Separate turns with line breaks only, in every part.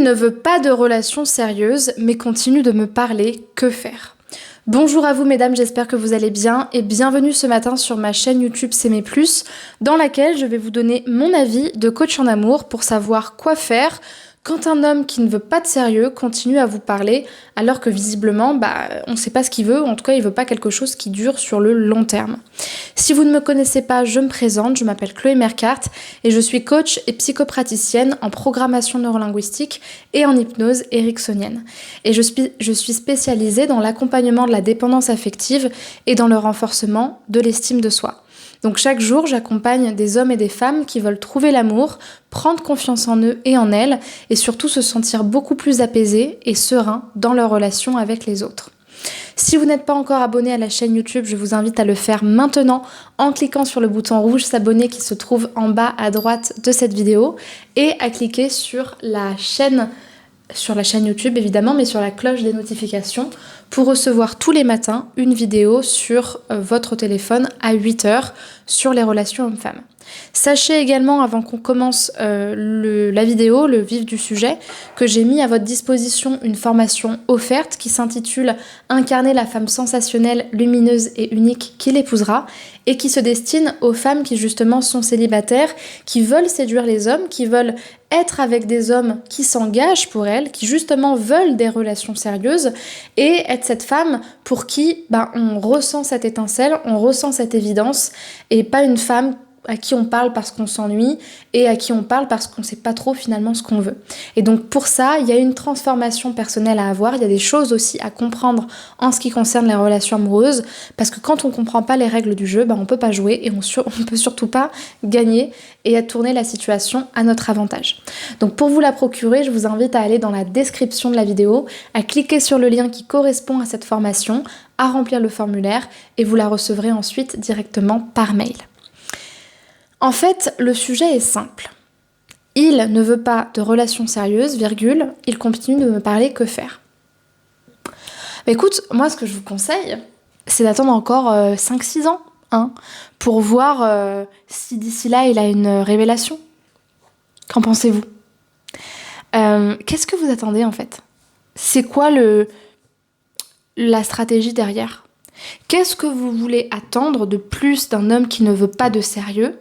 Il ne veut pas de relation sérieuse, mais continue de me parler, que faire? Bonjour à vous mesdames, j'espère que vous allez bien et bienvenue ce matin sur ma chaîne YouTube S'aimer plus, dans laquelle je vais vous donner mon avis de coach en amour pour savoir quoi faire quand un homme qui ne veut pas de sérieux continue à vous parler alors que visiblement on ne sait pas ce qu'il veut, ou en tout cas il veut pas quelque chose qui dure sur le long terme. Si vous ne me connaissez pas, je me présente, je m'appelle Chloé Mercart et je suis coach et psychopraticienne en programmation neurolinguistique et en hypnose ericksonienne. Et je suis spécialisée dans l'accompagnement de la dépendance affective et dans le renforcement de l'estime de soi. Donc chaque jour, j'accompagne des hommes et des femmes qui veulent trouver l'amour, prendre confiance en eux et en elles, et surtout se sentir beaucoup plus apaisés et sereins dans leur relation avec les autres. Si vous n'êtes pas encore abonné à la chaîne YouTube, je vous invite à le faire maintenant en cliquant sur le bouton rouge s'abonner qui se trouve en bas à droite de cette vidéo et à cliquer sur la chaîne YouTube évidemment, mais sur la cloche des notifications pour recevoir tous les matins une vidéo sur votre téléphone à 8h sur les relations hommes-femmes. Sachez également, avant qu'on commence la vidéo, le vif du sujet, que j'ai mis à votre disposition une formation offerte qui s'intitule « Incarner la femme sensationnelle, lumineuse et unique qui l'épousera » et qui se destine aux femmes qui justement sont célibataires, qui veulent séduire les hommes, qui veulent être avec des hommes qui s'engagent pour elles, qui justement veulent des relations sérieuses et être cette femme pour qui on ressent cette étincelle, on ressent cette évidence et pas une femme à qui on parle parce qu'on s'ennuie et à qui on parle parce qu'on sait pas trop finalement ce qu'on veut. Et donc pour ça, il y a une transformation personnelle à avoir, il y a des choses aussi à comprendre en ce qui concerne les relations amoureuses, parce que quand on comprend pas les règles du jeu, on peut pas jouer et on peut surtout pas gagner et à tourner la situation à notre avantage. Donc pour vous la procurer, je vous invite à aller dans la description de la vidéo, à cliquer sur le lien qui correspond à cette formation, à remplir le formulaire et vous la recevrez ensuite directement par mail. En fait, le sujet est simple. Il ne veut pas de relation sérieuse, il continue de me parler, que faire? Écoute, moi ce que je vous conseille, c'est d'attendre encore 5-6 ans pour voir si d'ici là il a une révélation. Qu'en pensez-vous? Qu'est-ce que vous attendez en fait? C'est quoi la stratégie derrière? Qu'est-ce que vous voulez attendre de plus d'un homme qui ne veut pas de sérieux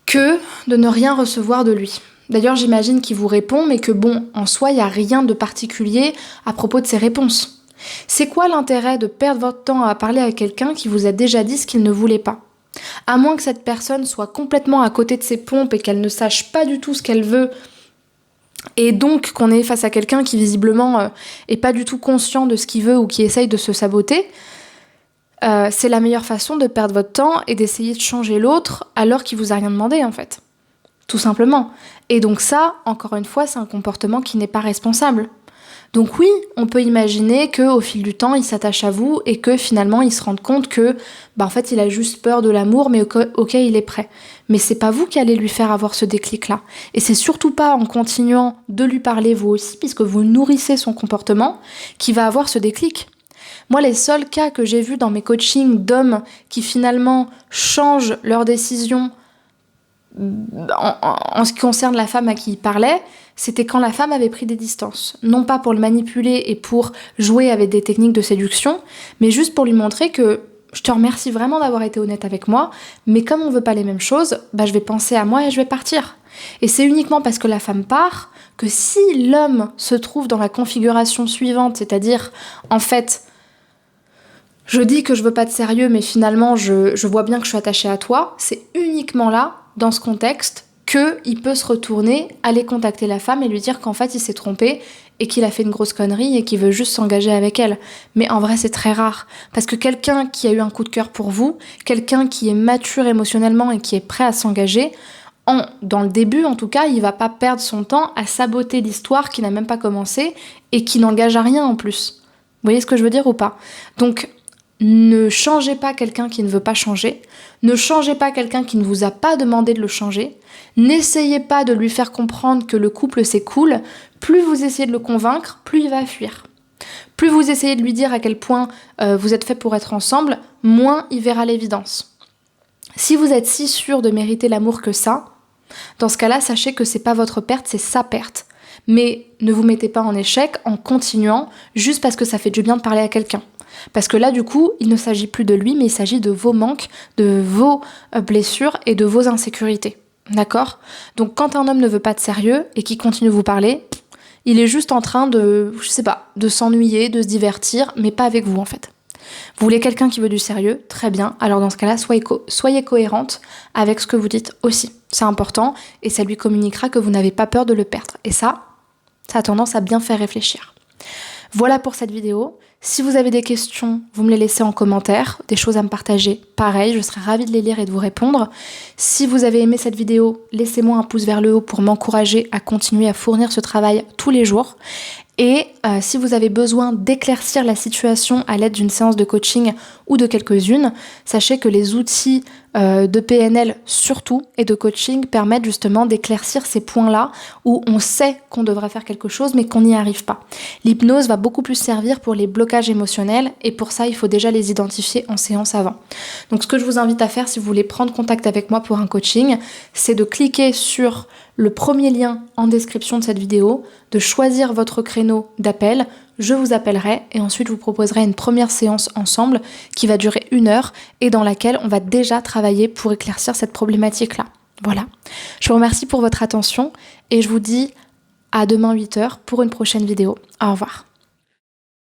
que de ne rien recevoir de lui? D'ailleurs, j'imagine qu'il vous répond, mais que en soi, il n'y a rien de particulier à propos de ses réponses. C'est quoi l'intérêt de perdre votre temps à parler à quelqu'un qui vous a déjà dit ce qu'il ne voulait pas? À moins que cette personne soit complètement à côté de ses pompes et qu'elle ne sache pas du tout ce qu'elle veut, et donc qu'on est face à quelqu'un qui visiblement est pas du tout conscient de ce qu'il veut ou qui essaye de se saboter, c'est la meilleure façon de perdre votre temps et d'essayer de changer l'autre alors qu'il vous a rien demandé en fait. Tout simplement. Et donc ça, encore une fois, c'est un comportement qui n'est pas responsable. Donc oui, on peut imaginer qu'au fil du temps, il s'attache à vous et que finalement, il se rende compte que, en fait, il a juste peur de l'amour, mais ok, il est prêt. Mais c'est pas vous qui allez lui faire avoir ce déclic-là. Et c'est surtout pas en continuant de lui parler vous aussi, puisque vous nourrissez son comportement, qu'il va avoir ce déclic. Moi, les seuls cas que j'ai vus dans mes coachings d'hommes qui finalement changent leur décision en ce qui concerne la femme à qui ils parlaient, c'était quand la femme avait pris des distances. Non pas pour le manipuler et pour jouer avec des techniques de séduction, mais juste pour lui montrer que je te remercie vraiment d'avoir été honnête avec moi, mais comme on veut pas les mêmes choses, je vais penser à moi et je vais partir. Et c'est uniquement parce que la femme part que si l'homme se trouve dans la configuration suivante, c'est-à-dire, en fait, je dis que je veux pas de sérieux, mais finalement, je vois bien que je suis attachée à toi, c'est uniquement là, dans ce contexte, qu'il peut se retourner, aller contacter la femme et lui dire qu'en fait, il s'est trompé et qu'il a fait une grosse connerie et qu'il veut juste s'engager avec elle. Mais en vrai, c'est très rare. Parce que quelqu'un qui a eu un coup de cœur pour vous, quelqu'un qui est mature émotionnellement et qui est prêt à s'engager, dans le début, en tout cas, il va pas perdre son temps à saboter l'histoire qui n'a même pas commencé et qui n'engage à rien en plus. Vous voyez ce que je veux dire ou pas? Donc, ne changez pas quelqu'un qui ne veut pas changer, ne changez pas quelqu'un qui ne vous a pas demandé de le changer, n'essayez pas de lui faire comprendre que le couple c'est cool, plus vous essayez de le convaincre, plus il va fuir. Plus vous essayez de lui dire à quel point vous êtes fait pour être ensemble, moins il verra l'évidence. Si vous êtes si sûr de mériter l'amour que ça, dans ce cas-là, sachez que c'est pas votre perte, c'est sa perte. Mais ne vous mettez pas en échec en continuant juste parce que ça fait du bien de parler à quelqu'un. Parce que là, du coup, il ne s'agit plus de lui, mais il s'agit de vos manques, de vos blessures et de vos insécurités. D'accord ? Donc quand un homme ne veut pas de sérieux et qui continue de vous parler, il est juste en train de, je sais pas, de s'ennuyer, de se divertir, mais pas avec vous en fait. Vous voulez quelqu'un qui veut du sérieux ? Très bien. Alors dans ce cas-là, soyez cohérente avec ce que vous dites aussi. C'est important et ça lui communiquera que vous n'avez pas peur de le perdre. Et ça a tendance à bien faire réfléchir. Voilà pour cette vidéo. Si vous avez des questions, vous me les laissez en commentaire, des choses à me partager, pareil, je serai ravie de les lire et de vous répondre. Si vous avez aimé cette vidéo, laissez-moi un pouce vers le haut pour m'encourager à continuer à fournir ce travail tous les jours. Et si vous avez besoin d'éclaircir la situation à l'aide d'une séance de coaching ou de quelques-unes, sachez que les outils de PNL surtout et de coaching permettent justement d'éclaircir ces points-là où on sait qu'on devrait faire quelque chose mais qu'on n'y arrive pas. L'hypnose va beaucoup plus servir pour les blocages émotionnels et pour ça il faut déjà les identifier en séance avant. Donc ce que je vous invite à faire si vous voulez prendre contact avec moi pour un coaching, c'est de cliquer sur le premier lien en description de cette vidéo, de choisir votre créneau d'appel, je vous appellerai et ensuite je vous proposerai une première séance ensemble qui va durer 1 heure et dans laquelle on va déjà travailler pour éclaircir cette problématique-là. Voilà. Je vous remercie pour votre attention et je vous dis à demain 8h pour une prochaine vidéo. Au revoir.